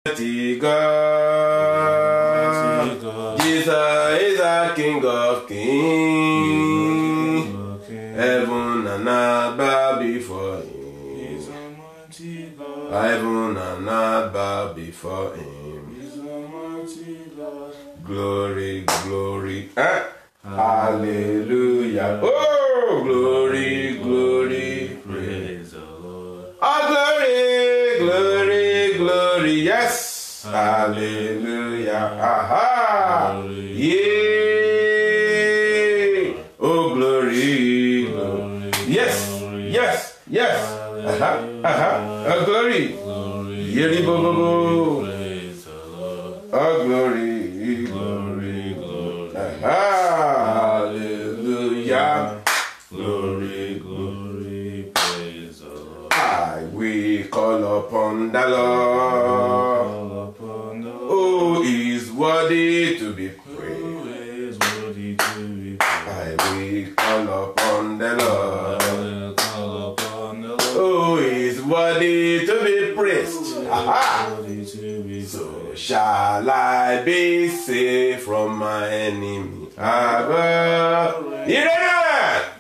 Mighty God, Jesus is the King of Kings. Heaven and earth bow before Him. Heaven and earth bow before Him. Glory, glory, hallelujah. Oh, glory, glory, praise the Lord. Oh, glory, glory, glory, yes, hallelujah. Aha, yeah. Oh, glory, glory, yes, yes, yes. Aha, aha. Oh, glory, glory, praise the Lord. Oh, glory. Glory, glory, hallelujah. Glory, glory, praise the Lord. We call upon the Lord. Oh, He is worthy to be praised. We call upon the Lord. Oh, He is worthy to be praised. Aha. So shall I be saved from my enemy?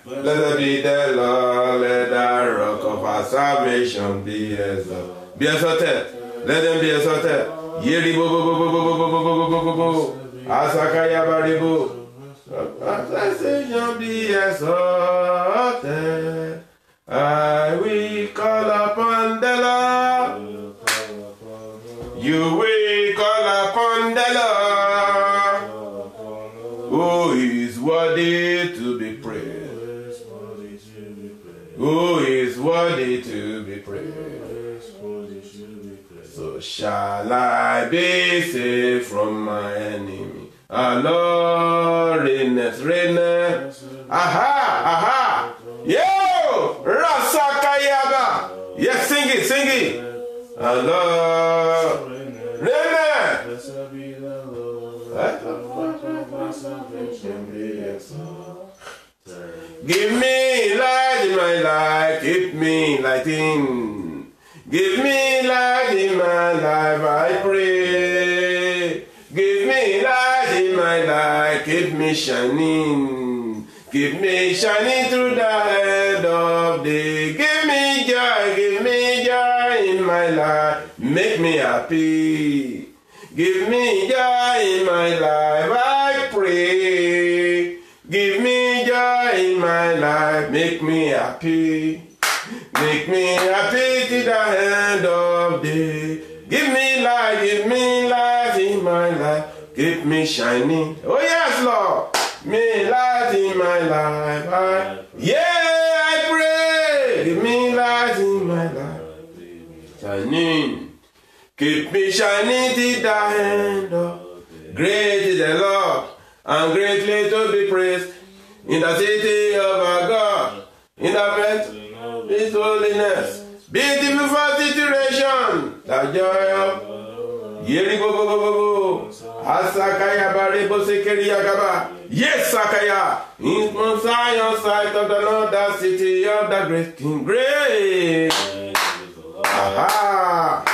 Blessed be the Lord, let the rock of our salvation be exalted. Be exalted. Let them be exalted. Yeri bo bo bo bo bo bo bo bo bo bo bo. Asakaya baribo. Salvation be exalted. I will call upon the Lord. You will call upon the Lord, who is worthy to be praised. Who is worthy to be praised. So shall I be saved from my enemy. Our Lord reigneth, reigneth. Aha, aha. Yo, Rasakayaba. Yes, sing it, sing it. Our Lord. Blessed be the Lord. Give me light in my life, keep me lighting. Give me light in my life, I pray. Give me light in my life, keep me shining. Keep me shining through the end of day. Give me joy in my life, make me happy. Give me joy in my life, I pray. Give me joy in my life, make me happy. Make me happy till the end of day. Give me light in my life, keep me shining. Oh yes, Lord, me light in my life, I pray. Give me light in my life, shining. Keep me shining till the end of. Great is the Lord, and greatly to be praised in the city of our God, in the midst of His holiness. Beautiful for situation, the joy of Yerigo Asakaya Baribo Sekeria Gaba. Yes, Sakaya, in Mount Zion, side of the northern city of the great King. Great. Aha.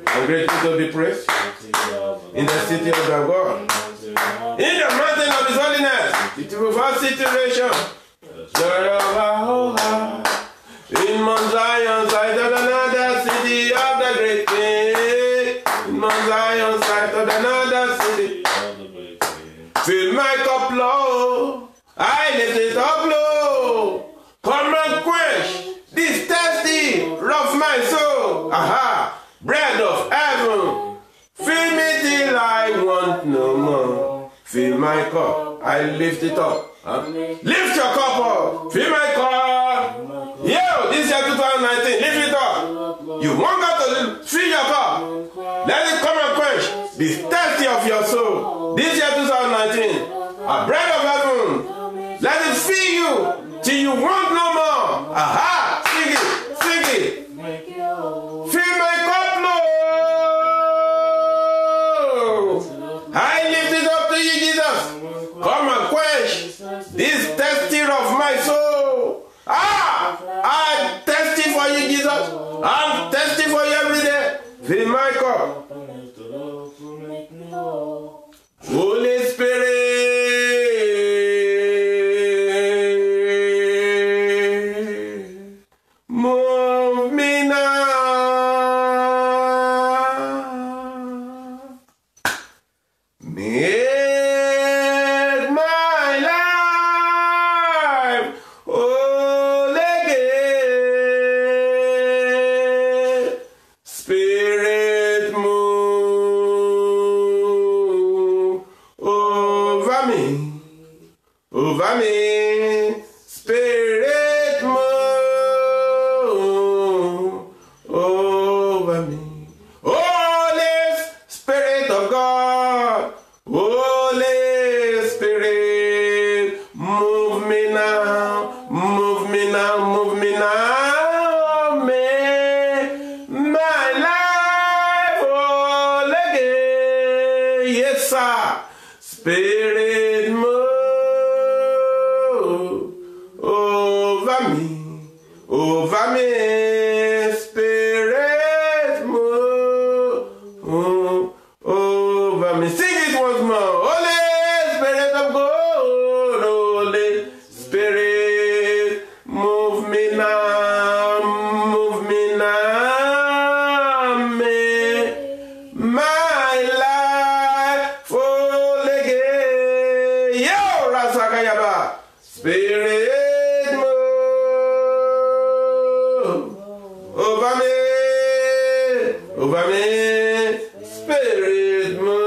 I'm grateful to be praised in the city of the God, in the mountain of His holiness. Beautiful for situation, joy of our whole heart. In Mount Zion, side of another city of the great King. In Mount Zion, side of another city. Fill my cup low, I lift it up low. Come and quench this thirsty of my soul. Aha, bread of heaven, fill me till I want no more. Fill my cup, I lift it up. Lift your cup up, fill my cup. Yo, this year 2019, lift it up. You want God to fill your cup. Let it come and quench the thirsty of your soul. This year 2019, a bread of heaven, let it fill you till you want no more. Aha, sing it, sing it. Fill my cup, Lord. I lift it up to you, Jesus. Come and quench this thirsty of my soul. I'm thirsty for you, Jesus. I'm thirsty for you every day. Fill my cup. Happiness to love to make me whole. Holy Spirit, move me now. Make my life whole again. Spirit, move over me, over me. Spirit, move over me. Holy Spirit of God, Holy Spirit, move me now, move me now, move me now. Make my life whole again. Yes, sir. Spirit, move over me, over me. Spirit, move over me. Sing it once more. Holy Spirit of God, Holy Spirit, move me now, move me now. Make my life whole again. Yo, Rasakayaba. Spirit, move over me, over me. Spirit, move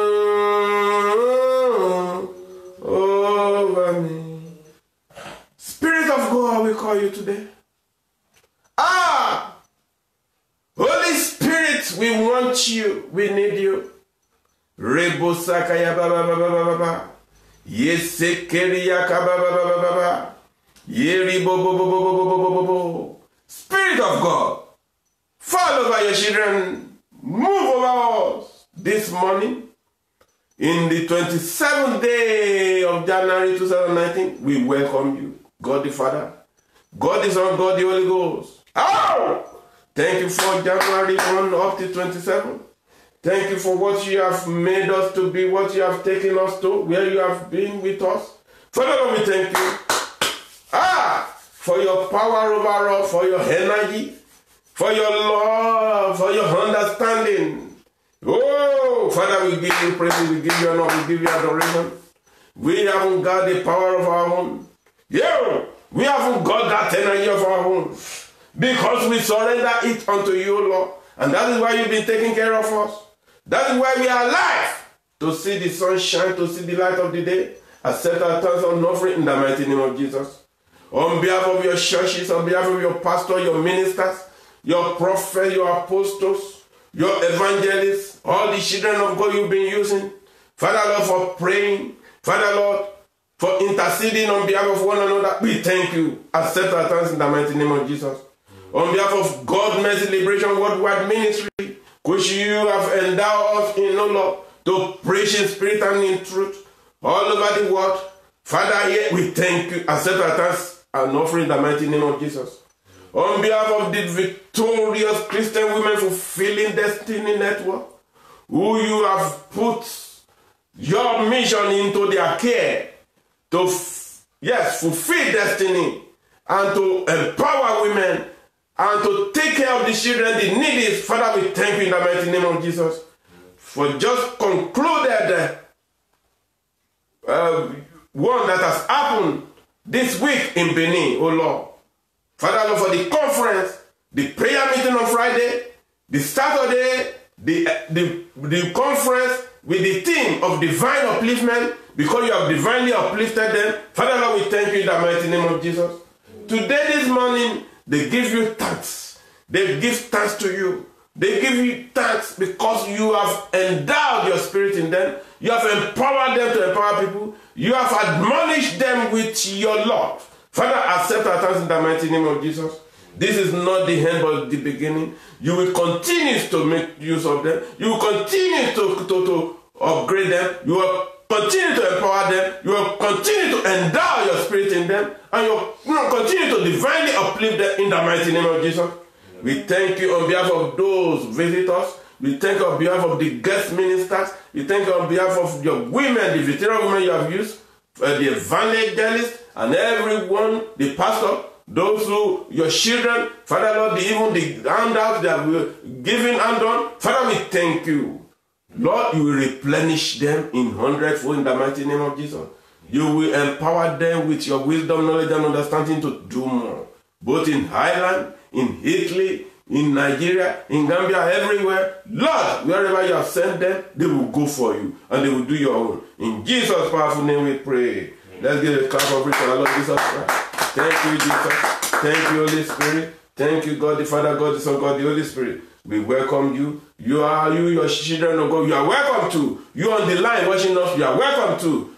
over me. Spirit of God, we call you today. Ah! Holy Spirit, we want you. We need you. Rebo sakaya baba baba baba baba. Yesekeriya kaba baba baba baba. Yeri bo bo bo bo bo bo bo bo. Spirit of God, fall over your children. Move over us this morning. In the 27th day of January 2019, we welcome you. God the Father, God the Son, God the Holy Ghost. Oh! Thank you for January 1 up to 27. Thank you for what you have made us to be, what you have taken us to, where you have been with us. Father, Lord, we thank you. For your power over us, for your energy, for your love, for your understanding. Oh, Father, we give you praise, we give you honor, we give you adoration. We haven't got the power of our own. Yeah, we haven't got that energy of our own. Because we surrender it unto you, Lord. And that is why you've been taking care of us. That is why we are alive. To see the sunshine, to see the light of the day. Accept our thanks and offering in the mighty name of Jesus. On behalf of your churches, on behalf of your pastor, your ministers, your prophets, your apostles, your evangelists, all the children of God you've been using. Father, Lord, for praying. Father, Lord, for interceding on behalf of one another. We thank you. Accept our thanks in the mighty name of Jesus. On behalf of God Mercy Liberation Worldwide Ministry, which you have endowed us in, O Lord, to preach in spirit and in truth all over the world. Father, here we thank you. Accept our thanks and offering in the mighty name of Jesus. On behalf of the victorious Christian women fulfilling destiny network, who you have put your mission into their care to, fulfill destiny and to empower women and to take care of the children, the needy. Father, we thank you in the mighty name of Jesus for just concluded one that has happened this week in Benin, oh Lord. Father, Lord, for the conference, the prayer meeting on Friday, the Saturday, the conference with the theme of divine upliftment, because you have divinely uplifted them. Father, Lord, we thank you in the mighty name of Jesus. Today, this morning, they give you thanks. They give thanks to you. They give you thanks because you have endowed your spirit in them. You have empowered them to empower people. You have admonished them with your love. Father, accept our thanks in the mighty name of Jesus. This is not the end but the beginning. You will continue to make use of them. You will continue to upgrade them. You will continue to empower them. You will continue to endow your spirit in them. And you will continue to divinely uplift them in the mighty name of Jesus. We thank you on behalf of those visitors. We thank you on behalf of the guest ministers. We thank you on behalf of your women, the veteran women you have used, the evangelists, and everyone, the pastor, those who, your children, Father Lord, even the handouts they have given and done. Father, we thank you. Lord, you will replenish them in hundredfold in the mighty name of Jesus. You will empower them with your wisdom, knowledge, and understanding to do more. Both in Highland, in Italy, in Nigeria, in Gambia, everywhere. Lord, wherever you have sent them, they will go for you and they will do your own. In Jesus' powerful name we pray. Let's give a clap of praise to our Lord Jesus Christ. Thank you, Jesus. Thank you, Holy Spirit. Thank you, God the Father, God the Son, God the Holy Spirit. We welcome you. You, your children of God, you are welcome to. You on the line watching us, you are welcome to.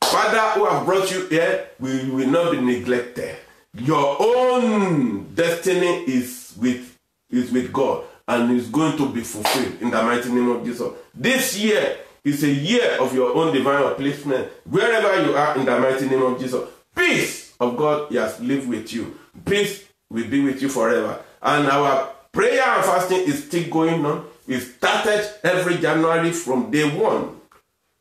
Father, who have brought you here, we will not be neglected. Your own destiny is with God and is going to be fulfilled in the mighty name of Jesus. This year is a year of your own divine upliftment. Wherever you are in the mighty name of Jesus, peace of God has lived with you. Peace will be with you forever. And our prayer and fasting is still going on. We started every January from day 1,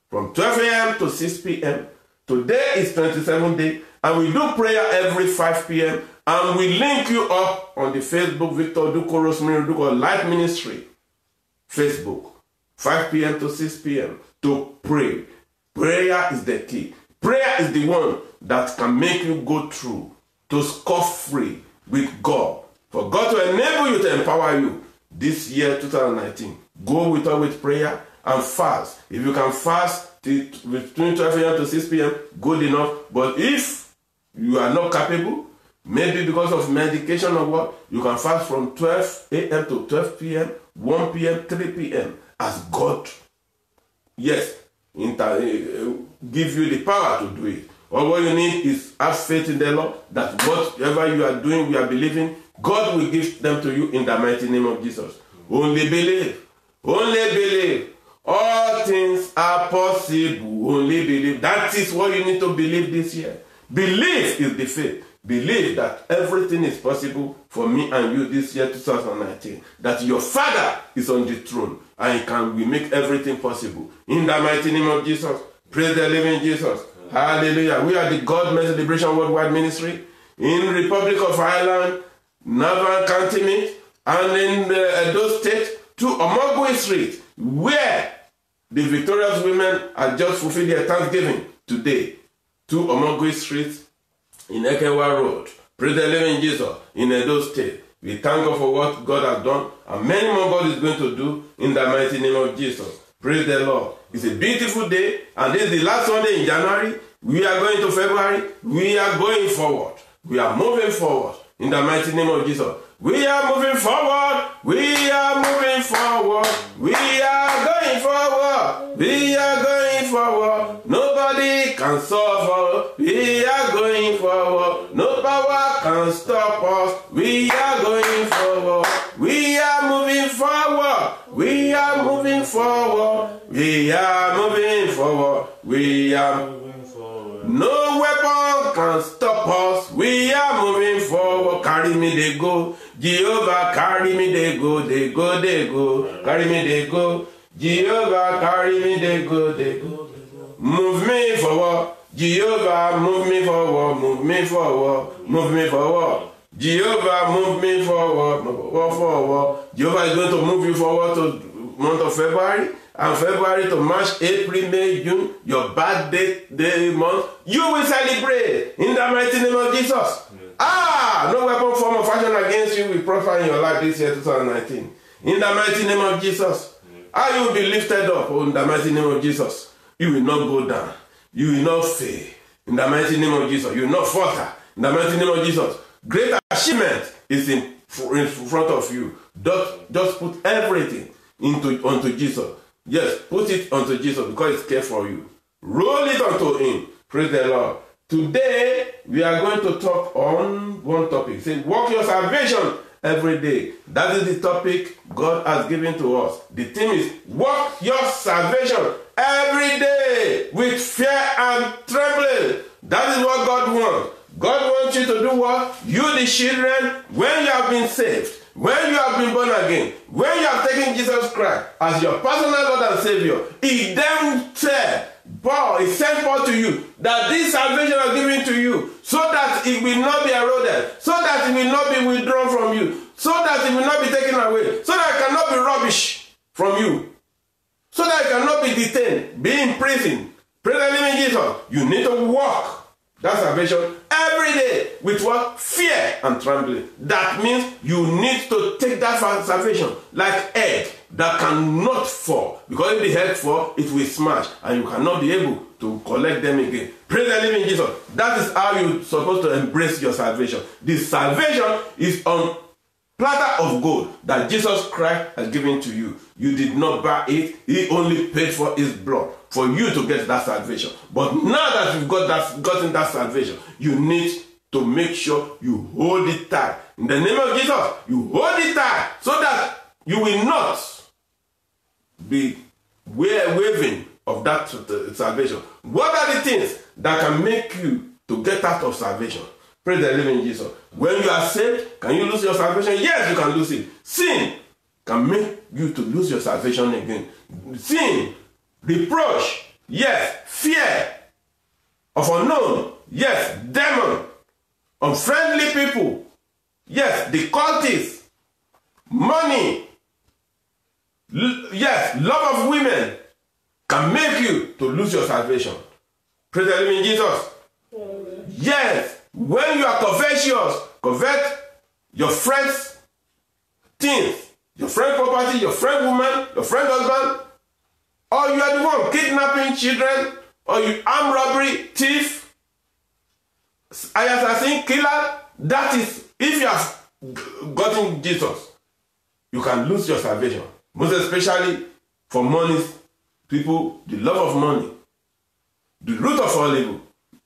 from 12 a.m. to 6 p.m. Today is 27th day, and we do prayer every 5 p.m. And we link you up on the Facebook, Victor Duko Rosemary Duko Light Ministry, Facebook, 5 p.m. to 6 p.m. to pray. Prayer is the key. Prayer is the one that can make you go through to scot-free with God. For God to enable you, to empower you this year, 2019. Go with prayer and fast. If you can fast between 12 a.m. to 6 p.m., good enough. But if you are not capable, maybe because of medication or what, you can fast from 12 a.m. to 12 p.m., 1 p.m., 3 p.m. as God, yes, give you the power to do it. All what you need is have faith in the Lord that whatever you are doing, we are believing, God will give them to you in the mighty name of Jesus. Only believe. Only believe. All things are possible. Only believe. That is what you need to believe this year. Believe is the faith. Believe that everything is possible for me and you this year, 2019. That your Father is on the throne and we make everything possible. In the mighty name of Jesus. Praise the living Jesus. Hallelujah. We are the God Men Celebration Worldwide Ministry in Republic of Ireland, Navan County, and in Edo State to Omogwe Street, where the victorious women are just fulfilled their Thanksgiving today. To Omogwe Street in Ekenwa Road. Praise the living Jesus in Edo State. We thank God for what God has done and many more God is going to do in the mighty name of Jesus. Praise the Lord. It's a beautiful day and this is the last Sunday in January. We are going to February. We are going forward. We are moving forward in the mighty name of Jesus. We are moving forward. We are moving forward. We are going forward. We are going forward. Nobody can stop us. We are going forward. No power can stop us. We are going forward. We are moving forward. We are moving forward. We are moving forward. We are moving forward. No weapon can stop us. We are moving forward. Carry me, they go. Jehovah, carry me, they go, they go, they go. Carry me, they go. Jehovah, carry me, they go, they go. Move me forward. Jehovah, move me forward, move me forward, move me forward. Jehovah, move me forward, forward. Jehovah is going to move you forward to month of February, and February to March, April, May, June, your birthday month. You will celebrate in the mighty name of Jesus. No weapon, form, or fashion against you will prosper in your life this year, 2019. In the mighty name of Jesus. You will be lifted up in the mighty name of Jesus. You will not go down. You will not fail. In the mighty name of Jesus. You will not falter. In the mighty name of Jesus. Great achievement is in front of you. Just put everything onto Jesus. Yes, put it onto Jesus because it's care for you. Roll it onto him. Praise the Lord. Today, we are going to talk on one topic. Say, walk your salvation every day. That is the topic God has given to us. The theme is, walk your salvation every day with fear and trembling. That is what God wants. God wants you to do what? You, the children, when you have been saved, when you have been born again, when you have taken Jesus Christ, as your personal Lord and Savior, he then said, Paul, he sent Paul to you, that this salvation is given to you, so that it will not be eroded, so that it will not be withdrawn from you, so that it will not be taken away, so that it cannot be rubbish from you, so that it cannot be detained, be in prison. Praise the living Jesus. You need to walk that salvation every day with what? Fear and trembling. That means you need to take that salvation like egg that cannot fall. Because if the egg fall, it will smash and you cannot be able to collect them again. Praise the living Jesus. That is how you're supposed to embrace your salvation. This salvation is on platter of gold that Jesus Christ has given to you. You did not buy it. He only paid for his blood for you to get that salvation. But now that you've gotten that salvation, you need to make sure you hold it tight. In the name of Jesus, you hold it tight so that you will not be waving of that salvation. What are the things that can make you to get out of salvation? Praise the living Jesus. When you are saved, can you lose your salvation? Yes, you can lose it. Sin can make you to lose your salvation again. Sin, reproach, yes. Fear of unknown, yes. Demon, unfriendly people, yes. The cultists, money, yes. Love of women can make you to lose your salvation. Praise the living Jesus. Yes. When you are covetous, covet your friend's things, your friend's property, your friend woman, your friend husband, or you are the one kidnapping children, or you armed robbery, thief, assassin, killer. That is, if you have gotten Jesus, you can lose your salvation. Most especially for money, people, the love of money, the root of all evil.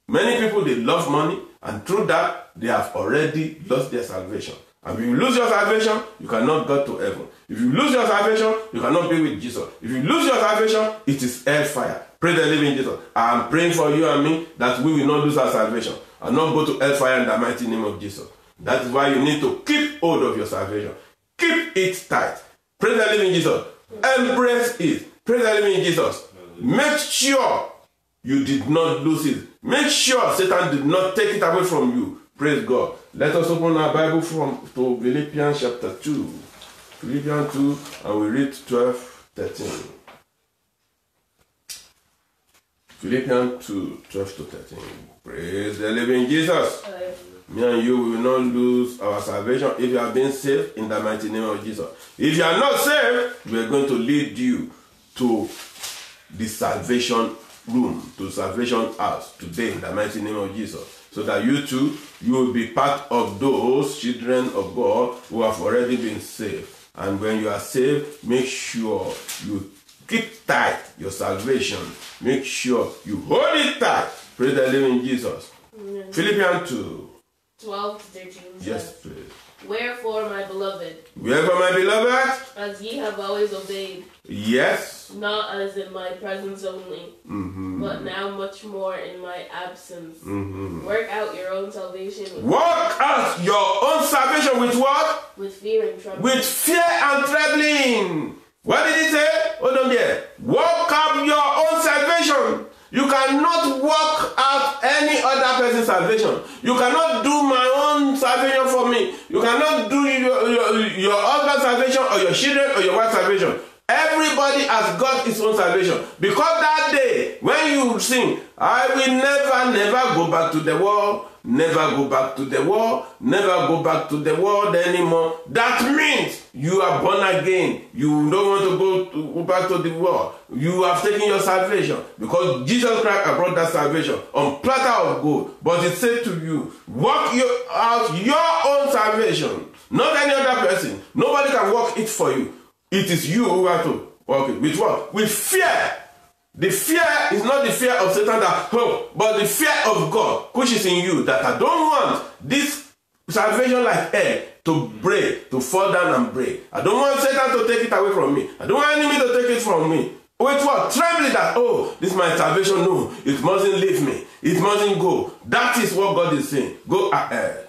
Many people, they love money, and through that, they have already lost their salvation. And if you lose your salvation, you cannot go to heaven. If you lose your salvation, you cannot be with Jesus. If you lose your salvation, it is hellfire. Pray the living Jesus. I am praying for you and me that we will not lose our salvation and not go to hellfire in the mighty name of Jesus. That is why you need to keep hold of your salvation. Keep it tight. Pray the living Jesus. Embrace it. Pray the living Jesus. Make sure you did not lose it. Make sure Satan did not take it away from you. Praise God. Let us open our Bible to Philippians chapter 2. Philippians 2, and we read 12-13. Philippians 2, 12-13. Praise the living Jesus. Me and you will not lose our salvation if you have been saved in the mighty name of Jesus. If you are not saved, we are going to lead you to the salvation room, to salvation house today in the mighty name of Jesus, so that you too, you will be part of those children of God who have already been saved. And when you are saved, make sure you keep tight your salvation. Make sure you hold it tight. Praise the living Jesus. Amen. Philippians 2. 12-13. Yes, please. Wherefore, my beloved, As ye have always obeyed, yes, not as in my presence only, but now much more in my absence. Work out your own salvation with what? With fear and trembling. With fear and trembling. What did he say? Hold on there. Work out your own salvation. You cannot work out any other person's salvation. You cannot do my own salvation for me. You cannot do your husband's salvation or your children or your wife's salvation. Everybody has got his own salvation. Because that day, when you sing, I will never go back to the world, never go back to the world, never go back to the world anymore. That means you are born again. You don't want to go back to the world. You have taken your salvation because Jesus Christ has brought that salvation on platter of gold. But it said to you, work out your own salvation, not any other person. Nobody can work it for you. It is you who have to work it. With what? With fear. The fear is not the fear of Satan but the fear of God, which is in you, that I don't want this salvation like air to break, to fall down and break. I don't want Satan to take it away from me. I don't want enemy to take it from me. With what? Trembling that, this is my salvation. No, it mustn't leave me. It mustn't go. That is what God is saying. Go ahead.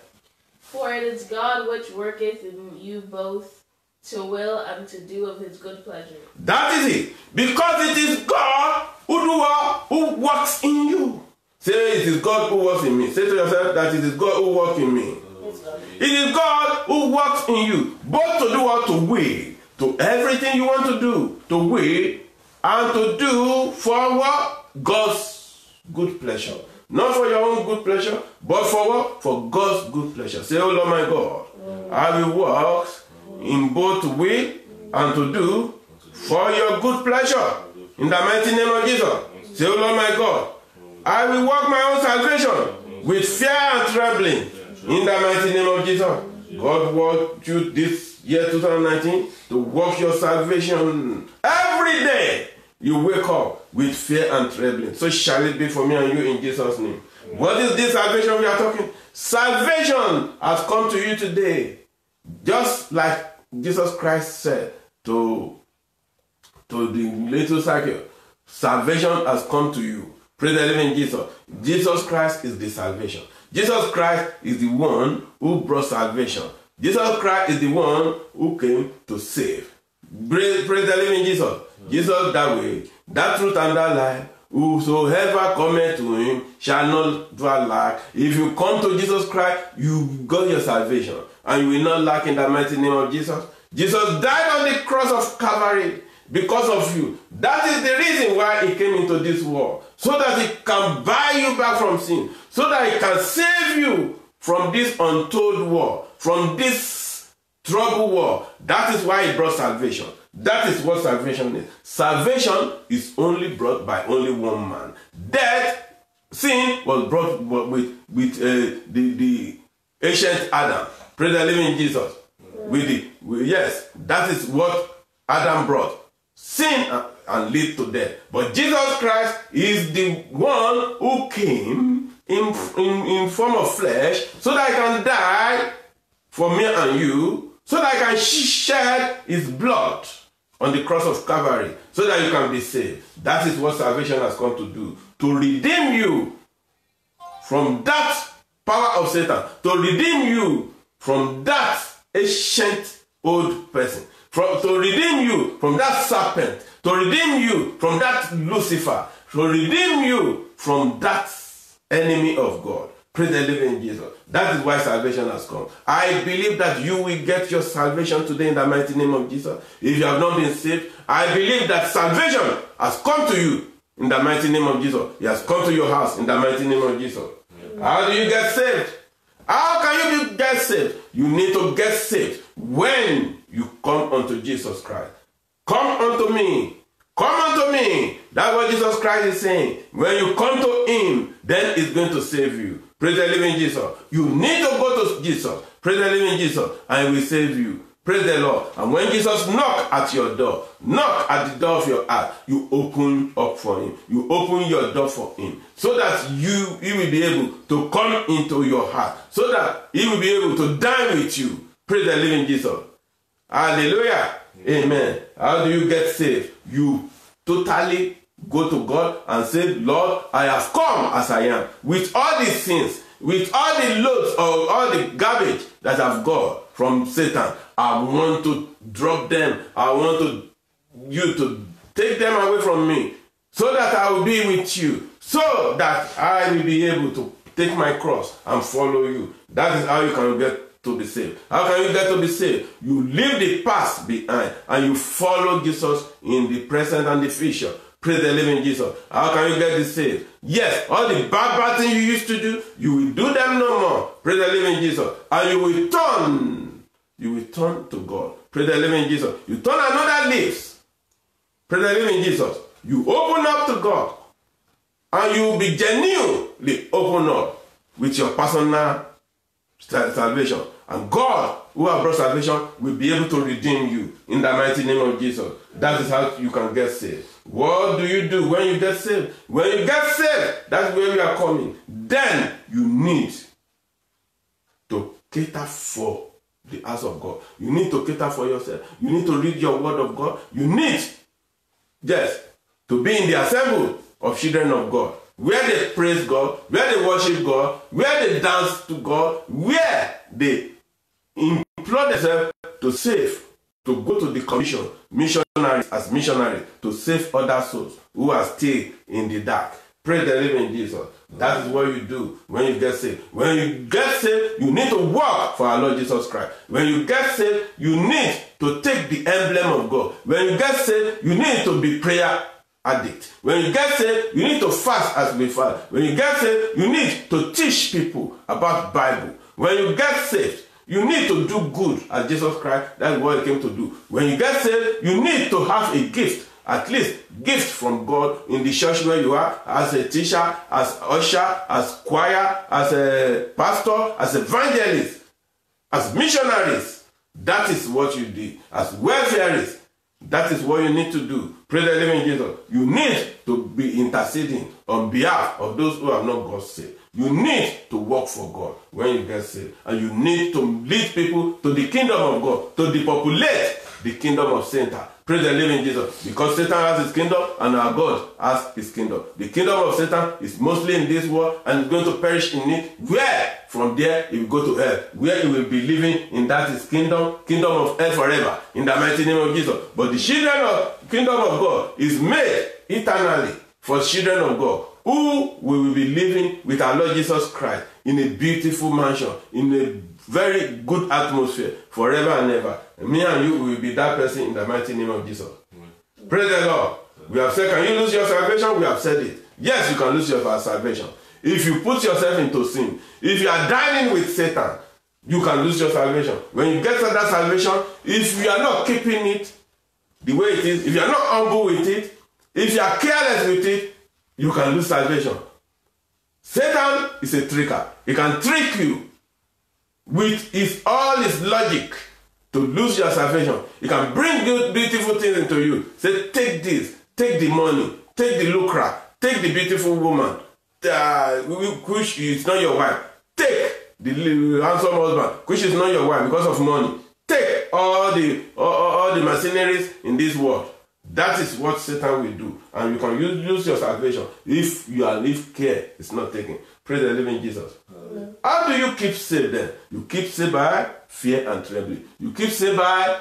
For it is God which worketh in you both to will and to do of his good pleasure. That is it. Because it is God who works in you. Say, it is God who works in me. Say to yourself that it is God who works in me. It is God who works in you, both to do what? To will, to everything you want to do, to will, and to do for what? God's good pleasure. Not for your own good pleasure, but for what? For God's good pleasure. Say, oh Lord my God, I will work in both to will and to do for your good pleasure. In the mighty name of Jesus. Say, oh Lord my God, I will work my own salvation with fear and trembling. In the mighty name of Jesus. God wants you this year 2019 to work your salvation every day. You wake up with fear and trembling. So shall it be for me and you in Jesus' name. What is this salvation we are talking? Salvation has come to you today. Just like Jesus Christ said to the little cycle, salvation has come to you. Praise the living Jesus. Jesus Christ is the salvation. Jesus Christ is the one who brought salvation. Jesus Christ is the one who came to save. Praise the living Jesus. Jesus that way, that truth and that life, whosoever cometh to him shall not dwell lack. If you come to Jesus Christ, you got your salvation. And you will not lack in the mighty name of Jesus. Jesus died on the cross of Calvary because of you. That is the reason why he came into this world. So that he can buy you back from sin. So that he can save you from this untold war. From this trouble war. That is why he brought salvation. That is what salvation is. Salvation is only brought by only one man. Death, sin was brought with the ancient Adam. Praise the living Jesus. Yes, that is what Adam brought. Sin and lead to death. But Jesus Christ is the one who came in form of flesh so that he can die for me and you, so that he can shed his blood on the cross of Calvary, so that you can be saved. That is what salvation has come to do. To redeem you from that power of Satan. To redeem you from that ancient old person. To redeem you from that serpent. To redeem you from that Lucifer. To redeem you from that enemy of God. Praise the living Jesus. That is why salvation has come. I believe that you will get your salvation today in the mighty name of Jesus. If you have not been saved, I believe that salvation has come to you in the mighty name of Jesus. It has come to your house in the mighty name of Jesus. How do you get saved? How can you get saved? You need to get saved when you come unto Jesus Christ. Come unto me. Come unto me. That's what Jesus Christ is saying. When you come to him, then he's going to save you. Praise the living Jesus. You need to go to Jesus. Praise the living Jesus, and he will save you. Praise the Lord. And when Jesus knocks at your door, knock at the door of your heart, you open up for him. You open your door for him. So that he will be able to come into your heart. So that he will be able to dine with you. Praise the living Jesus. Hallelujah. Amen. How do you get saved? You totally go to God and say, Lord, I have come as I am. With all these sins, with all the loads or all the garbage that I've got from Satan, I want to drop them. I want you to take them away from me so that I will be with you. So that I will be able to take my cross and follow you. That is how you can get to be saved. How can you get to be saved? You leave the past behind and you follow Jesus in the present and the future. Praise the living Jesus. How can you get this saved? Yes, all the bad things you used to do, you will do them no more. Praise the living Jesus. And you will turn. You will turn to God. Praise the living Jesus. You turn another leaves. Praise the living Jesus. You open up to God. And you will be genuinely open up with your personal salvation. And God, who has brought salvation, will be able to redeem you in the mighty name of Jesus. That is how you can get saved. What do you do when you get saved? When you get saved, that's where we are coming. Then you need to cater for the house of God. You need to cater for yourself. You need to read your word of God. You need, yes, to be in the assembly of children of God, where they praise God, where they worship God, where they dance to God, where they implore themselves to save, to go to the commission, missionaries, to save other souls who are still in the dark. Praise the living Jesus. That is what you do when you get saved. When you get saved, you need to work for our Lord Jesus Christ. When you get saved, you need to take the emblem of God. When you get saved, you need to be prayer addict. When you get saved, you need to fast as we fast. When you get saved, you need to teach people about Bible. When you get saved, you need to do good as Jesus Christ. That's what he came to do. When you get saved, you need to have a gift. At least gift from God in the church where you are, as a teacher, as usher, as choir, as a pastor, as evangelist, as missionaries. That is what you do. As welfareists, that is what you need to do. Praise the living Jesus. You need to be interceding on behalf of those who have not got saved. You need to work for God when you get saved. And you need to lead people to the kingdom of God, to depopulate the kingdom of Satan. Praise the living Jesus. Because Satan has his kingdom and our God has his kingdom. The kingdom of Satan is mostly in this world and is going to perish in it. Where? From there he will go to hell. Where he will be living in that is kingdom of hell forever. In the mighty name of Jesus. But the children of kingdom of God is made eternally for children of God, who will be living with our Lord Jesus Christ in a beautiful mansion, in a very good atmosphere, forever and ever. And me and you will be that person in the mighty name of Jesus. Praise the Lord. We have said, can you lose your salvation? We have said it. Yes, you can lose your salvation. If you put yourself into sin, if you are dining with Satan, you can lose your salvation. When you get to that salvation, if you are not keeping it the way it is, if you are not humble with it, if you are careless with it, you can lose salvation. Satan is a tricker. He can trick you with all his logic to lose your salvation. He can bring good, beautiful things into you. Say, take this, take the money, take the lucre, take the beautiful woman, which is not your wife. Take the handsome husband, which is not your wife because of money. Take all the mercenaries in this world. That is what Satan will do. And you can lose your salvation if care is not taken. Praise the living Jesus. Amen. How do you keep safe then? You keep safe by fear and trembling. You keep safe by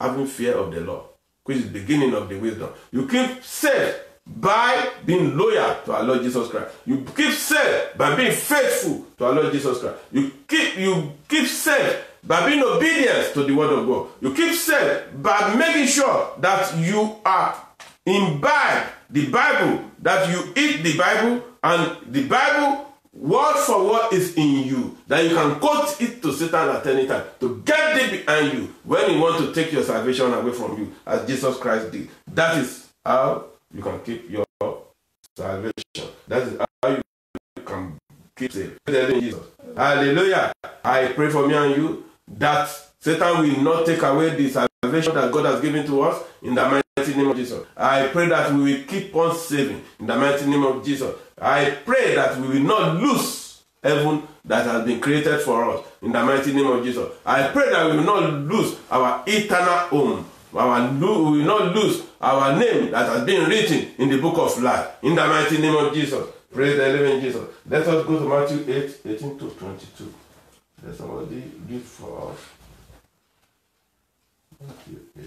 having fear of the Lord, which is the beginning of the wisdom. You keep safe by being loyal to our Lord Jesus Christ. You keep safe by being faithful to our Lord Jesus Christ. You keep safe by being obedient to the word of God. You keep safe by making sure that you are imbibe the Bible, that you eat the Bible, and the Bible word for word is in you, that you can quote it to Satan at any time to get deep behind you when he wants to take your salvation away from you, as Jesus Christ did. That is how you can keep your salvation. That is how you can keep safe. Jesus. Hallelujah. I pray for me and you that Satan will not take away the salvation that God has given to us in the mighty name of Jesus. I pray that we will keep on saving in the mighty name of Jesus. I pray that we will not lose heaven that has been created for us in the mighty name of Jesus. I pray that we will not lose our eternal home. We will not lose our name that has been written in the book of life in the mighty name of Jesus. Praise the living Jesus. Let us go to Matthew 8:18 to 22. Let somebody read for us. Matthew 8.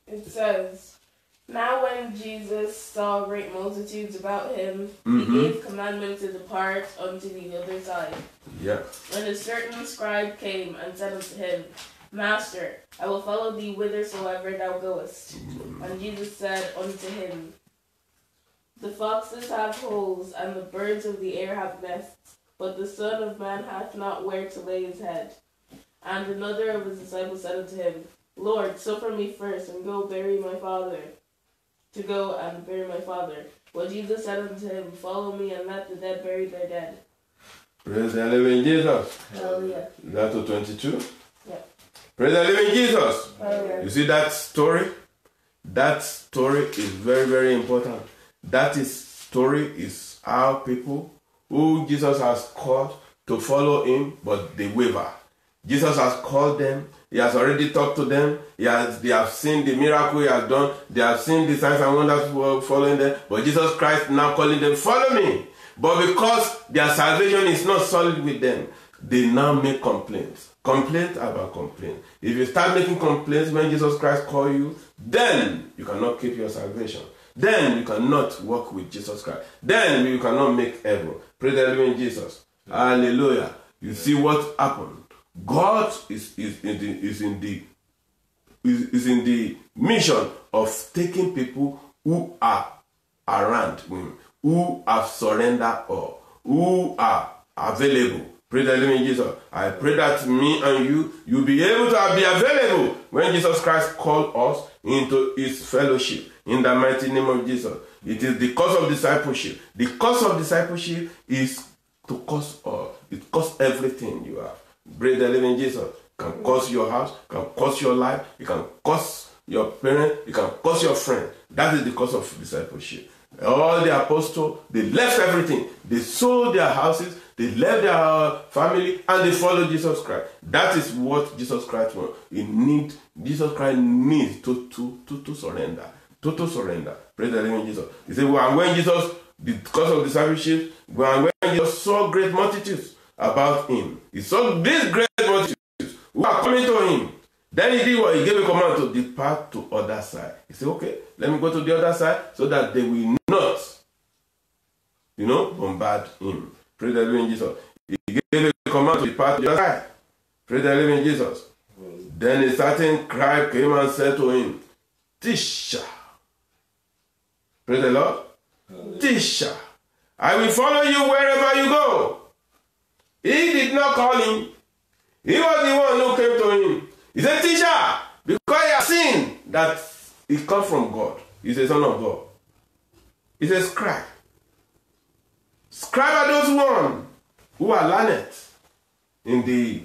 It says, now when Jesus saw great multitudes about him, he gave commandment to depart unto the other side. Yeah. When a certain scribe came and said unto him, Master, I will follow thee whithersoever thou goest. And Jesus said unto him, the foxes have holes, and the birds of the air have nests, but the Son of Man hath not where to lay his head. And another of his disciples said unto him, Lord, suffer me first, and go and bury my father. But Jesus said unto him, follow me, and let the dead bury their dead. Praise the living Jesus. Hallelujah. That to 22? Yeah. Praise the living Jesus. Hallelujah. You see that story? That story is very, very important. Story is how people who Jesus has called to follow him, but they waver. Jesus has called them. He has already talked to them. They have seen the miracle he has done. They have seen the signs and wonders following them. But Jesus Christ now calling them, follow me. But because their salvation is not solid with them, they now make complaints. Complaint about complaint. If you start making complaints when Jesus Christ called you, then you cannot keep your salvation. Then you cannot walk with Jesus Christ. Then you cannot make heaven. Praise the living Jesus. Hallelujah. You see what happened. God is in the mission of taking people who are around him, who have surrendered all, who are available. Pray the living Jesus. I pray that me and you'll be able to be available when Jesus Christ called us into his fellowship. In the mighty name of Jesus. It is the cause of discipleship. The cause of discipleship is to cause all. It costs everything you have. Pray the living Jesus. It can cost your house, it can cost your life, it can cost your parents, it can cost your friend. That is the cause of discipleship. All the apostles, they left everything. They sold their houses, they left their family, and they followed Jesus Christ. That is what Jesus Christ wants. Jesus Christ needs to surrender. Total surrender. Praise the living Jesus. He said, well, when Jesus, because of discipleship, when Jesus saw great multitudes about him, he saw these great multitudes who are coming to him. Then he did what? He gave a command to depart to other side. He said, okay, let me go to the other side so that they will not, bombard him. Praise the living Jesus. He gave a command to depart to the other side. Praise the living Jesus. Then a certain crowd came and said to him, Teacher. Praise the Lord. Teacher, I will follow you wherever you go. He did not call him. He was the one who came to him. He said, Teacher, because he has seen that he comes from God. He's a son of God. He's a scribe. Scribe are those ones who are learned in the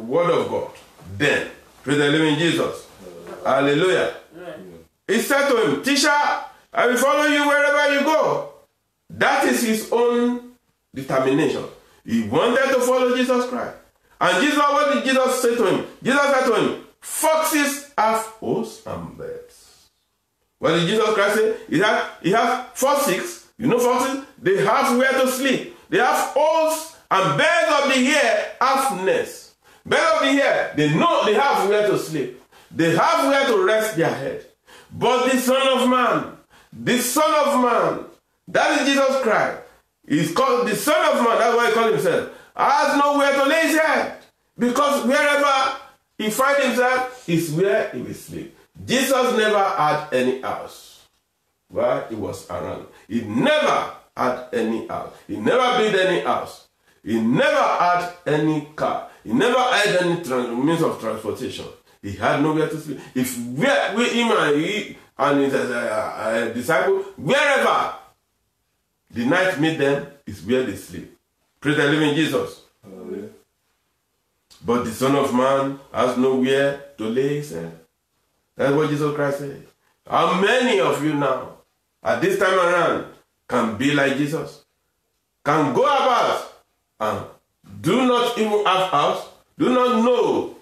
word of God. Then, praise the living Jesus. Hallelujah. He said to him, Teacher, I will follow you wherever you go. That is his own determination. He wanted to follow Jesus Christ. And Jesus, what did Jesus say to him? Jesus said to him, foxes have holes and beds. What did Jesus Christ say? He has foxes. You know foxes? They have where to sleep. They have holes, and birds of the air have nests. Birds of the air, they know they have where to sleep. They have where to rest their head. But the Son of Man, that is Jesus Christ. He's called the Son of Man, that's why he called himself, has nowhere to lay his head. Because wherever he finds himself is where he will sleep. Jesus never had any house while he was around. He never had any house. He never built any house. He never had any car. He never had any means of transportation. He had nowhere to sleep. If him and his disciple, wherever the night meet them, is where they sleep. Praise the living Jesus. Hallelujah. But the Son of Man has nowhere to lay his head. That's what Jesus Christ said. How many of you now, at this time around, can be like Jesus? Can go about and do not even have house, do not know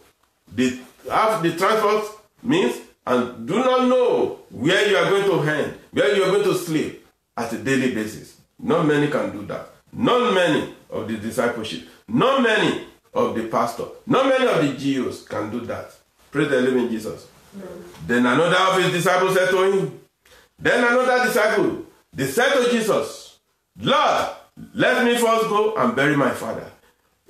have the transport means, and do not know where you are going to end, where you are going to sleep at a daily basis. Not many can do that. Not many of the discipleship. Not many of the pastor. Not many of the GOs can do that. Praise the living Jesus. Then another of his disciples said to him, then another disciple, they said to Jesus, Lord, let me first go and bury my father.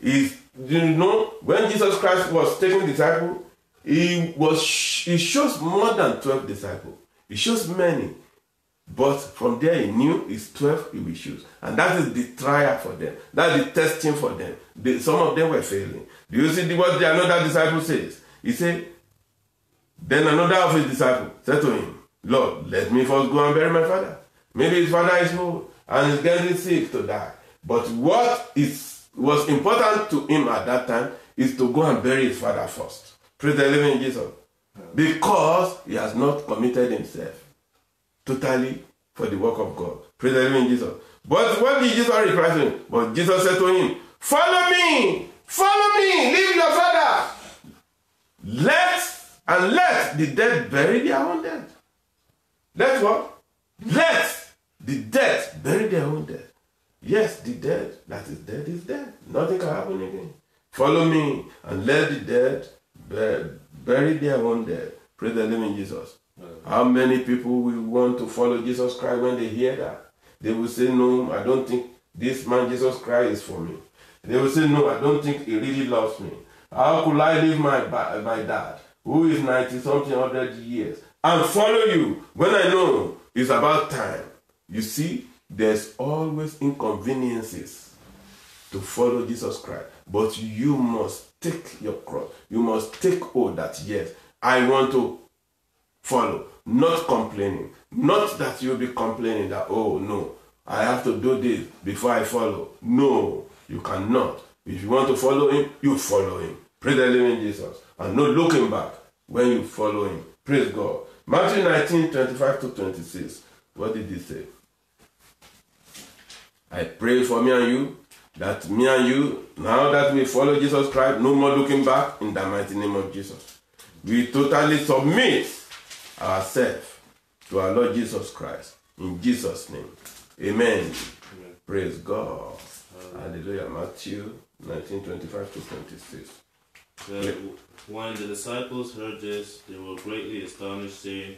When Jesus Christ was taking disciples, he shows more than 12 disciples. He shows many. But from there he knew it's 12 he will choose. And that is the trial for them. That's the testing for them. Some of them were failing. Do you see what another disciple says? He said, then another of his disciples said to him, Lord, let me first go and bury my father. Maybe his father is old and is getting sick to die. But what was important to him at that time is to go and bury his father first. Praise the living Jesus. Because he has not committed himself totally for the work of God. Praise the living Jesus. But what did Jesus reply to him? But Jesus said to him, follow me, leave your father. Let the dead bury their own dead. Let what? Let the dead bury their own dead. Yes, the dead that is dead is dead. Nothing can happen again. Follow me and let the dead bury their own dead. Praise the living Jesus. How many people will want to follow Jesus Christ when they hear that? They will say, no, I don't think this man Jesus Christ is for me. They will say, no, I don't think he really loves me. How could I leave my dad, who is 90-something, 100 years, and follow you when I know it's about time? You see, there's always inconveniences to follow Jesus Christ. But you must take your cross. You must take hold that, yes, I want to follow. Not complaining. Not that you'll be complaining that, oh, no, I have to do this before I follow. No, you cannot. If you want to follow him, you follow him. Praise the living Jesus. And no looking back when you follow him. Praise God. Matthew 19:25-26. What did he say? I pray for me and you, that me and you, now that we follow Jesus Christ, no more looking back, in the mighty name of Jesus. We totally submit ourselves to our Lord Jesus Christ. In Jesus' name. Amen. Amen. Praise God. Hallelujah. Matthew 19:25-26. When the disciples heard this, they were greatly astonished, saying,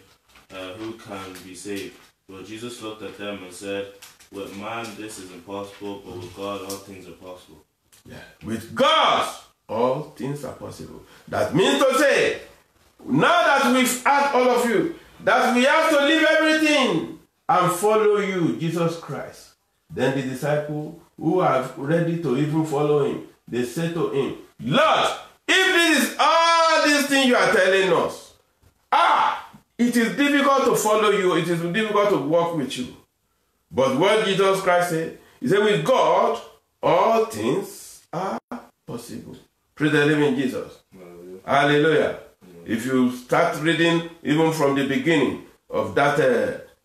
who can be saved? But Jesus looked at them and said, with man this is impossible, but with God all things are possible. Yeah. With God all things are possible. That means to say, now that we've asked all of you, that we have to leave everything and follow you, Jesus Christ. Then the disciples who are ready to even follow him, they say to him, Lord, if this is all these things you are telling us, it is difficult to follow you, it is difficult to walk with you. But what Jesus Christ said, he said, with God, all things are possible. Praise the living Jesus. Hallelujah. Hallelujah. If you start reading even from the beginning of that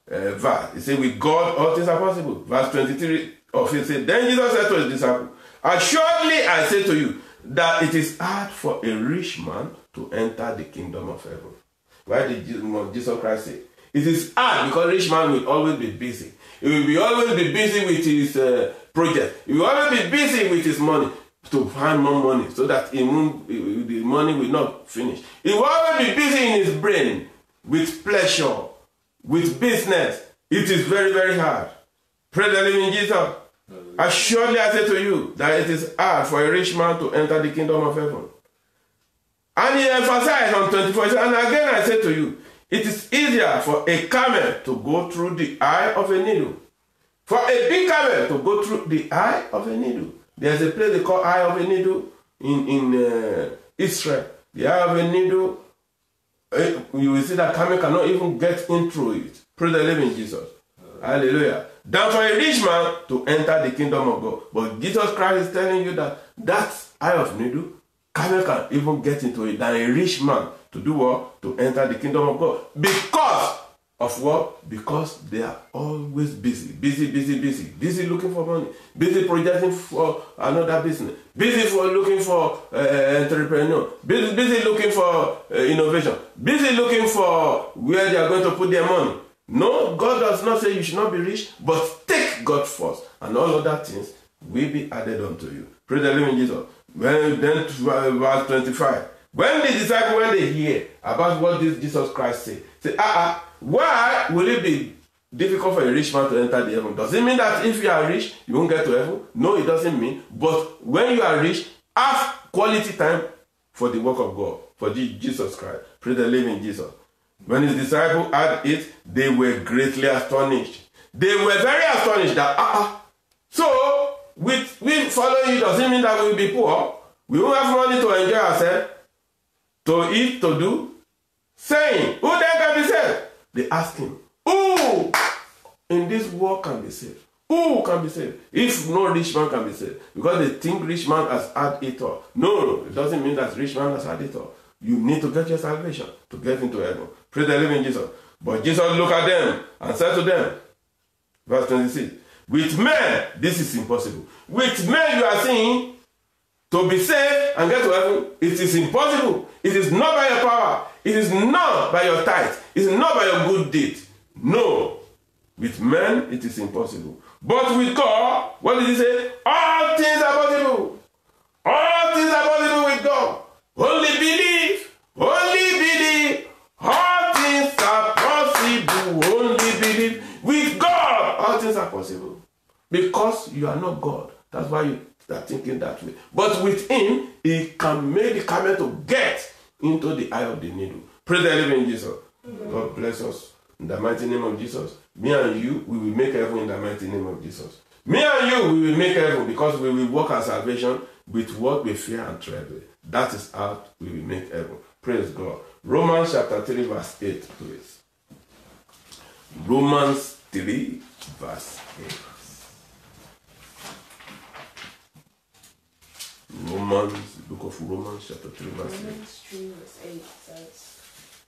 verse, he said, with God, all things are possible. Verse 23 of it said, then Jesus said to his disciples, assuredly I say to you, that it is hard for a rich man to enter the kingdom of heaven. Why did Jesus Christ say? It is hard because rich man will always be busy. He will always be busy with his project. He will always be busy with his money to find more money so that the money will not finish. He will always be busy in his brain with pleasure, with business. It is very, very hard. Praise the living Jesus. Assuredly I say to you that it is hard for a rich man to enter the kingdom of heaven. And he emphasized on 24, he said, and again I say to you, it is easier for a camel to go through the eye of a needle. For a big camel to go through the eye of a needle. There's a place they call Eye of a Needle in Israel. The Eye of a Needle, you will see that camel cannot even get in through it. Praise the living Jesus. Hallelujah. Than for a rich man to enter the kingdom of God. But Jesus Christ is telling you that eye of needle, camel can even get into it than a rich man to do what? To enter the kingdom of God. Because of what? Because they are always busy. Busy looking for money. Busy projecting for another business. Busy for looking for entrepreneur. Busy looking for innovation. Busy looking for where they are going to put their money. No, God does not say you should not be rich, but take God first, and all other things will be added unto you. Praise the living Jesus. Then verse 25. When the disciples, when they hear about what this Jesus Christ say why will it be difficult for a rich man to enter the heaven? Does it mean that if you are rich, you won't get to heaven? No, it doesn't mean. But when you are rich, have quality time for the work of God, for Jesus Christ. Praise the living Jesus. When his disciples heard it, they were greatly astonished. They were very astonished that, so with following you doesn't mean that we will be poor. We won't have money to enjoy ourselves, to eat, to do. Saying, who then can be saved? They asked him, who in this world can be saved? Who can be saved? If no rich man can be saved. Because they think rich man has had it all. No, it doesn't mean that rich man has had it all. You need to get your salvation to get into heaven. Praise the living Jesus. But Jesus looked at them and said to them, verse 26, with men, this is impossible. With men you are seeing, to be saved and get to heaven, it is impossible. It is not by your power. It is not by your tithe. It is not by your good deed. No. With men, it is impossible. But with God, what did he say? All things are possible. All things are possible with God. Only believe. Only believe. All things are possible. Only believe. With God, all things are possible. Because you are not God. That's why you are thinking that way. But with him, he can make the camel to get into the eye of the needle. Praise the living Jesus. God bless us. In the mighty name of Jesus. Me and you, we will make heaven in the mighty name of Jesus. Me and you, we will make heaven because we will walk our salvation with what we fear and tremble. That is how we will make heaven. Praise God. Romans chapter 3 verse 8, please. Romans 3 verse 8. Book of Romans chapter 3 verse 8. Romans 3 verse 8 says,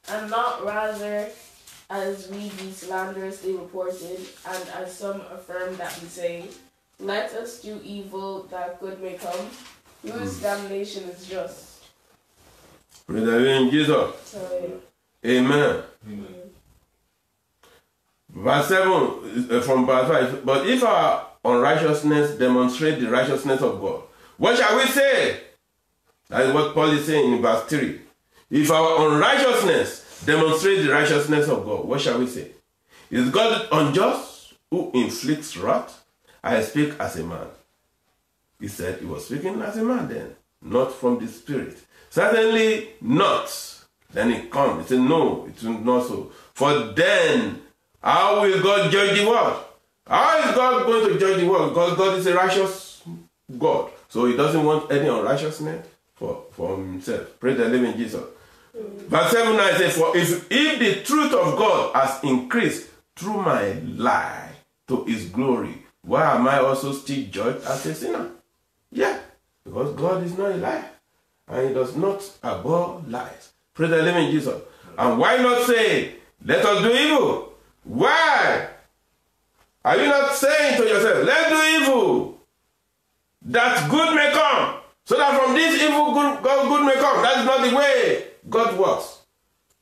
and not rather as we be slanderously reported, and as some affirm that we say, let us do evil that good may come, whose damnation is just. Praise the living Jesus. Sorry. Amen. Amen. Verse 7 from verse 5. But if our unrighteousness demonstrate the righteousness of God, what shall we say? That is what Paul is saying in verse 3. If our unrighteousness demonstrates the righteousness of God, what shall we say? Is God unjust who inflicts wrath? I speak as a man. He said he was speaking as a man then, not from the Spirit. Certainly not. Then it comes. He said, no, it will not so. For then, how will God judge the world? How is God going to judge the world? Because God is a righteous God. So he doesn't want any unrighteousness for himself. Praise the living Jesus. Verse 7 9 says, for if the truth of God has increased through my lie to his glory, why am I also still judged as a sinner? Yeah, because God is not a liar, and he does not abhor lies. Praise the living Jesus. And why not say, let us do evil? Why? Are you not saying to yourself, let's do evil, that good may come? So that from this evil, good may come. That is not the way God works.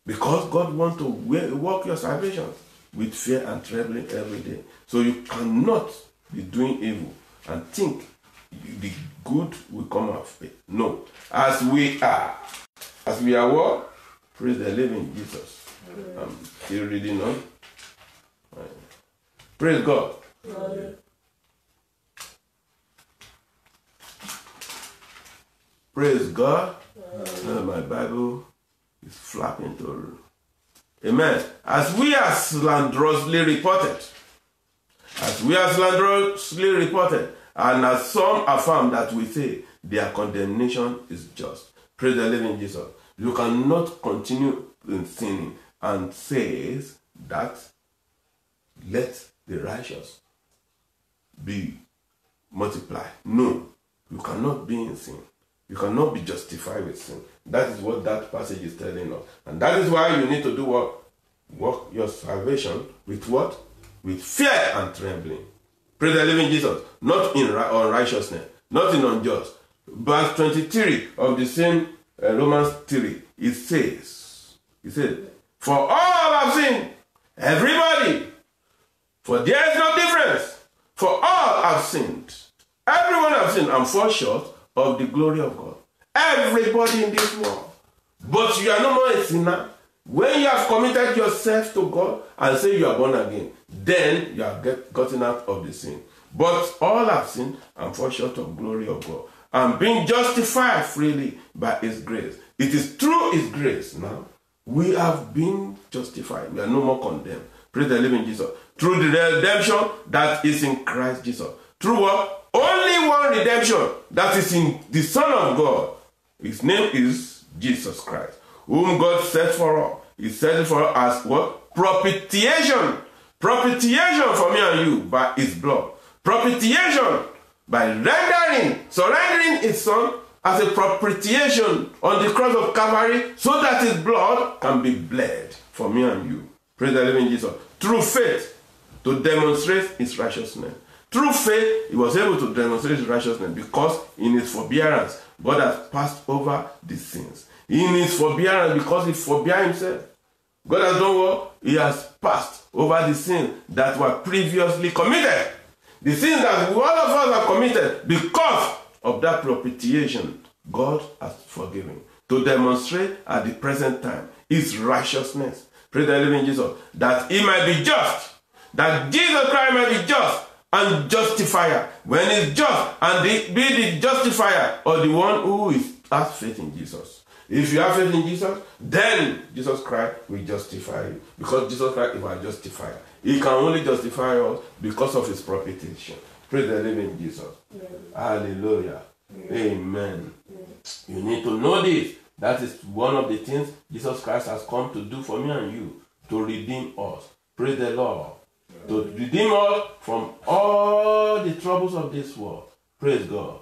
Because God wants to work your salvation with fear and trembling every day. So you cannot be doing evil and think the good will come of it. No. As we are what? Praise the living Jesus. I'm still reading on. Praise God. Praise God. My Bible is flapping to. Amen. As we are slanderously reported, and as some affirm that we say their condemnation is just. Praise the living Jesus. You cannot continue in sinning and says that let the righteous be multiplied. No, you cannot be in sin. You cannot be justified with sin. That is what that passage is telling us. And that is why you need to do what? Work your salvation with what? With fear and trembling. Praise the living Jesus. Not in unrighteousness. Not in unjust. Verse 23 of the same Romans 3. It says, for all have sinned. Everybody. For there is no difference. For all have sinned. Everyone have sinned and fall short of the glory of God. Everybody in this world. But you are no more a sinner. When you have committed yourself to God and say you are born again, then you have gotten out of the sin. But all have sinned and fall short of glory of God, and being justified freely by his grace. It is through his grace now we have been justified. We are no more condemned. Praise the living Jesus. Through the redemption that is in Christ Jesus. Through what? Only one redemption, that is in the Son of God. His name is Jesus Christ, whom God set for all. He set it for us as what? Propitiation. Propitiation for me and you by his blood. Propitiation by surrendering his Son as a propitiation on the cross of Calvary, so that his blood can be bled for me and you. Praise the living Jesus. Through faith, to demonstrate his righteousness. Through faith, he was able to demonstrate his righteousness because in his forbearance, God has passed over the sins. In his forbearance, because he forbear himself, God has done what? He has passed over the sins that were previously committed. the sins that all of us have committed because of that propitiation, God has forgiven. To demonstrate at the present time his righteousness. Praise the living Jesus. That he might be just. That Jesus Christ might be just and justifier. When he's just and be the justifier or the one who has faith in Jesus. If you have faith in Jesus, then Jesus Christ will justify you. Because Jesus Christ is our justifier. He can only justify us because of his propitiation. Praise the living Jesus. Hallelujah. Amen. You need to know this. That is one of the things Jesus Christ has come to do for me and you. To redeem us. Praise the Lord. To redeem us from all the troubles of this world. Praise God.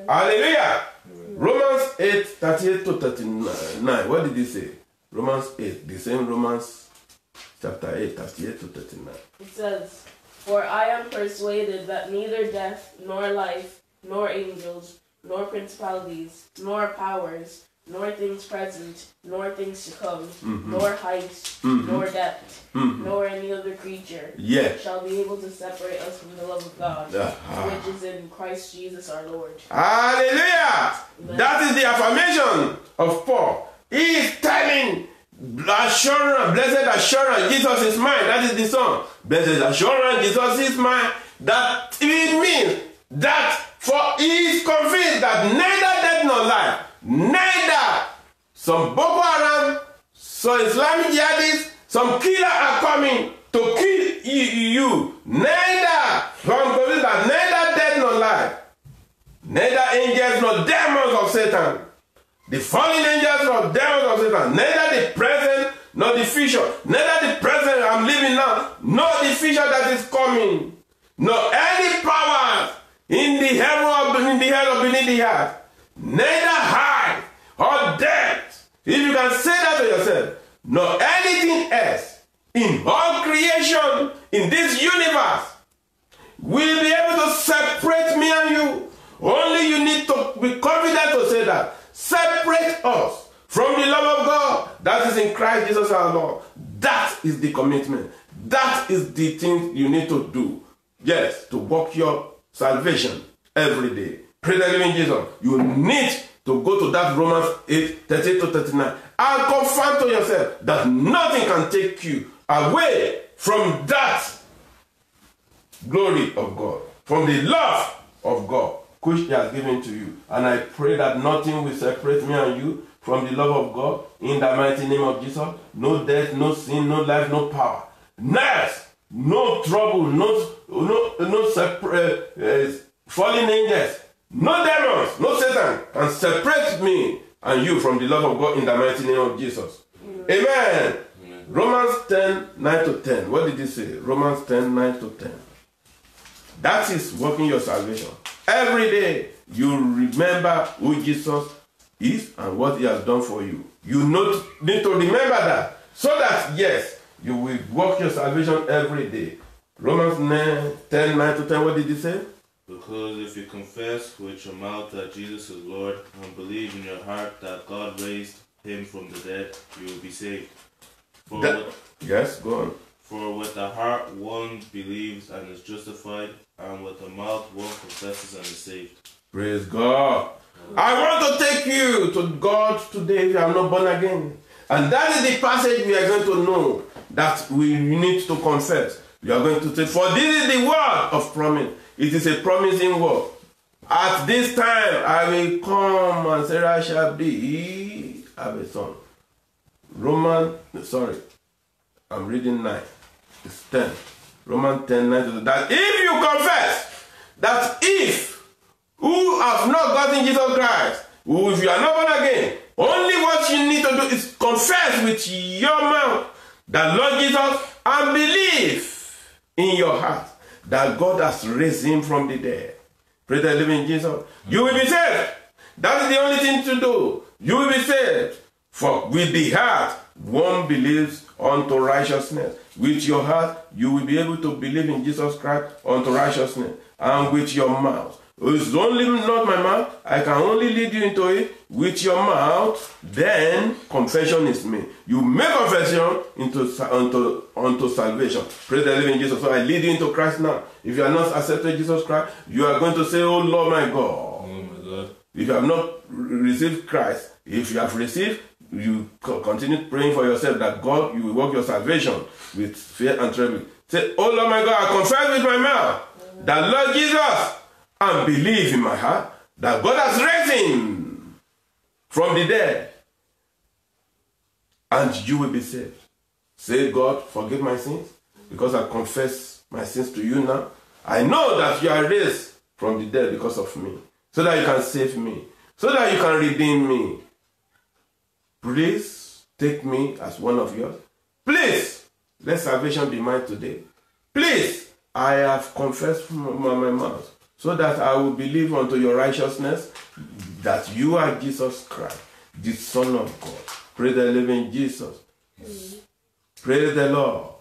Hallelujah. Romans 8, 38 to 39. What did he say? Romans 8. The same Romans chapter 8, 38 to 39. It says, "For I am persuaded that neither death, nor life, nor angels, nor principalities, nor powers, nor things present, nor things to come, nor height, nor depth, nor any other creature shall be able to separate us from the love of God, which is in Christ Jesus our Lord." Hallelujah! Amen. That is the affirmation of Paul. He is telling assurance, blessed assurance, Jesus is mine. That is the song. Blessed assurance, Jesus is mine. That it means that for he is convinced that neither death nor life, neither some Boko Haram, some Islamic jihadists, some killer are coming to kill you. Neither from that neither death nor life, neither angels nor demons of Satan, the fallen angels nor demons of Satan, neither the present nor the future, neither the present I'm living now, nor the future that is coming, nor any powers in the heaven or in the hell or beneath the earth, neither height or depth, if you can say that to yourself, nor anything else in all creation in this universe will be able to separate me and you. Only you need to be confident to say that. Separate us from the love of God that is in Christ Jesus our Lord. That is the commitment. That is the thing you need to do. Yes, to work your salvation every day. Pray the living Jesus. You need to go to that Romans 8, 38 to 39 and confirm to yourself that nothing can take you away from that glory of God, from the love of God which he has given to you. And I pray that nothing will separate me and you from the love of God in the mighty name of Jesus. No death, no sin, no life, no power. Next, no trouble, no fallen angels, no demons, no Satan can separate me and you from the love of God in the mighty name of Jesus. Amen. Romans 10, 9 to 10. What did he say? Romans 10, 9 to 10. That is working your salvation. Every day you remember who Jesus is and what he has done for you. You need to remember that so that, yes, you will work your salvation every day. Romans 10, 9 to 10, what did he say? Because if you confess with your mouth that Jesus is Lord and believe in your heart that God raised him from the dead, you will be saved. Yes, go on. For with the heart one believes and is justified, and with the mouth one confesses and is saved. Praise God. I want to take you to God today if you are not born again. And that is the passage we are going to know that we need to confess. We are going to say, for this is the word of promise. It is a promising word. At this time I will come and Sarah shall be have a son. I'm reading 9. It's 10. Romans 10, 9. That if you confess, that if who have not gotten Jesus Christ, if you are not born again, only what you need to do is confess with your mouth that Lord Jesus and believe in your heart that God has raised him from the dead. Praise the living Jesus. You will be saved. That is the only thing to do. You will be saved. For with the heart one believes unto righteousness. With your heart you will be able to believe in Jesus Christ unto righteousness. And with your mouth It's only not my mouth. I can only lead you into it with your mouth. Then confession is made. You make confession unto salvation. Praise the living Jesus. So I lead you into Christ now. If you are not accepted Jesus Christ, you are going to say, oh Lord my God. Oh my God. If you have not received Christ, if you have received, you continue praying for yourself that God, you will work your salvation with fear and trembling. Say, oh Lord my God, I confess with my mouth that Lord Jesus, and believe in my heart that God has raised him from the dead, and you will be saved. Say, God, forgive my sins, because I confess my sins to you now. I know that you are raised from the dead because of me, so that you can save me, so that you can redeem me. Please take me as one of yours. Please, let salvation be mine today. Please, I have confessed from my mouth, so that I will believe unto your righteousness that you are Jesus Christ, the Son of God. Praise the living Jesus. Praise the Lord.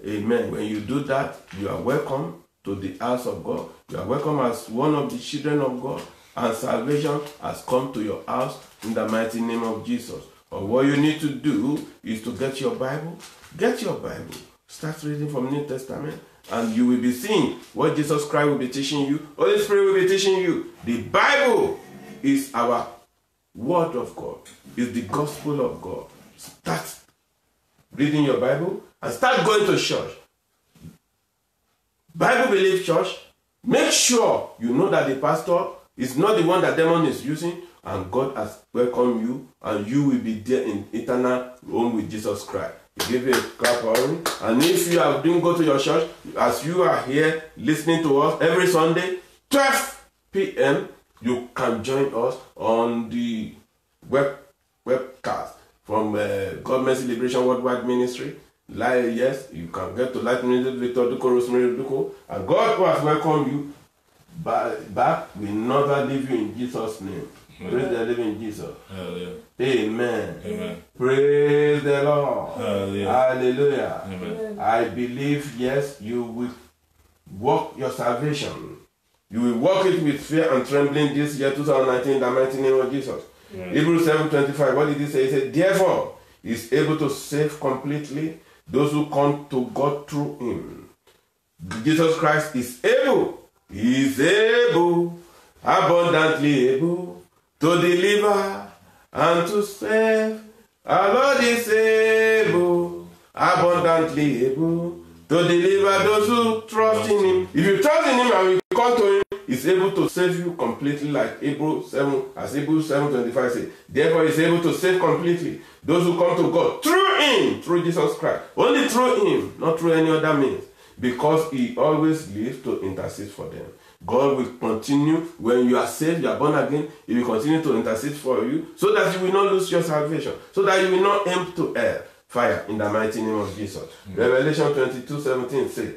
Amen. When you do that, you are welcome to the house of God. You are welcome as one of the children of God, and salvation has come to your house in the mighty name of Jesus. But what you need to do is to get your Bible. Get your Bible. Start reading from New Testament, and you will be seeing what Jesus Christ will be teaching you. Holy Spirit will be teaching you. The Bible is our Word of God. It's the gospel of God. Start reading your Bible and start going to church. Bible Belief Church. Make sure you know that the pastor is not the one that demon is using, and God has welcomed you, and you will be there in eternal home with Jesus Christ. Give you a clap for him. And if you didn't go to your church, as you are here listening to us every Sunday, 12 p.m., you can join us on the webcast from God Mercy Liberation Worldwide Ministry. Yes, you can get to Light Ministry, Victor Duko, Rosemary Duko, and God who has welcomed you back will never leave you in Jesus' name. Praise the living Jesus. Hallelujah. Amen. Amen. Praise the Lord. Hallelujah. Hallelujah. Amen. I believe, yes, you will work your salvation. You will work it with fear and trembling this year 2019 in the mighty name of Jesus. Amen. Hebrews 7:25. What did he say? He said, therefore, he is able to save completely those who come to God through him. Jesus Christ is able. He is able, abundantly able, to deliver and to save. Our Lord is able, abundantly able, to deliver those who trust in him. If you trust in him and you come to him, he's able to save you completely, like Hebrews 7, as Hebrews 7:25 says. Therefore, he's able to save completely those who come to God through him, through Jesus Christ. Only through him, not through any other means, because he always lives to intercede for them. God will continue, when you are saved, you are born again, he will continue to intercede for you, so that you will not lose your salvation, so that you will not aim to hell fire in the mighty name of Jesus. Mm-hmm. Revelation 22:17 says,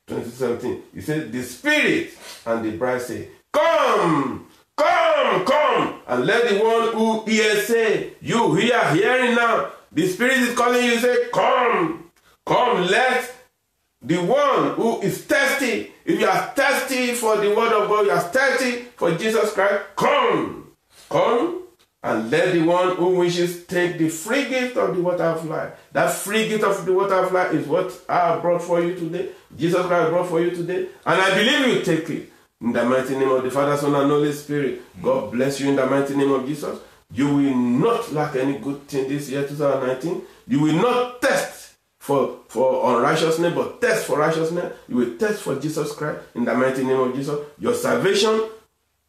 22:17, he said, the Spirit and the bride say, come, come, come, and let the one who hears say, you are hearing now. The Spirit is calling you, say, come, come, let the one who is thirsty, if you are thirsty for the word of God, you are thirsty for Jesus Christ, come, come, and let the one who wishes take the free gift of the water of life. That free gift of the water of life is what I brought for you today. Jesus Christ brought for you today. And I believe you take it. In the mighty name of the Father, Son, and Holy Spirit. God bless you in the mighty name of Jesus. You will not lack any good thing this year, 2019. You will not test for unrighteousness, but test for righteousness. You will test for Jesus Christ in the mighty name of Jesus. Your salvation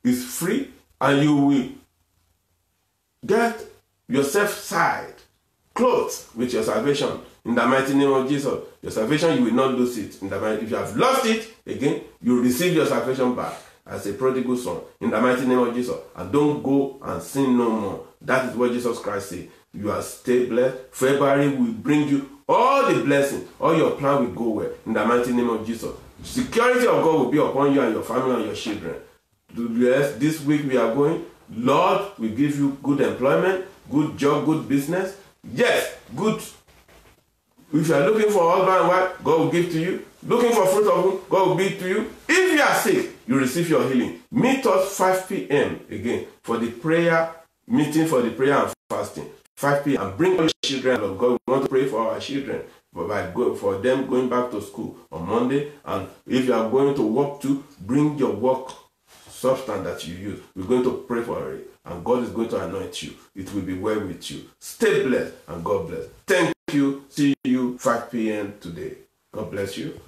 is free, and you will get yourself side clothed with your salvation in the mighty name of Jesus. Your salvation, you will not lose it. If you have lost it, again, you will receive your salvation back as a prodigal son in the mighty name of Jesus. And don't go and sin no more. That is what Jesus Christ said. You are stay blessed. February will bring you all the blessings. All your plan will go well in the mighty name of Jesus. Security of God will be upon you and your family and your children. Yes, this week we are going. Lord will give you good employment, good job, good business. Yes, good. If you are looking for husband and wife, God will give to you. Looking for fruit of womb, God will give to you. If you are sick, you receive your healing. Meet us 5 p.m. again for the prayer meeting, for the prayer and fasting. 5 p.m. and bring all your children of God. We want to pray for our children for them going back to school on Monday. And if you are going to work too, bring your work substance that you use. We're going to pray for it, and God is going to anoint you. It will be well with you. Stay blessed, and God bless. Thank you. See you 5 p.m. today. God bless you.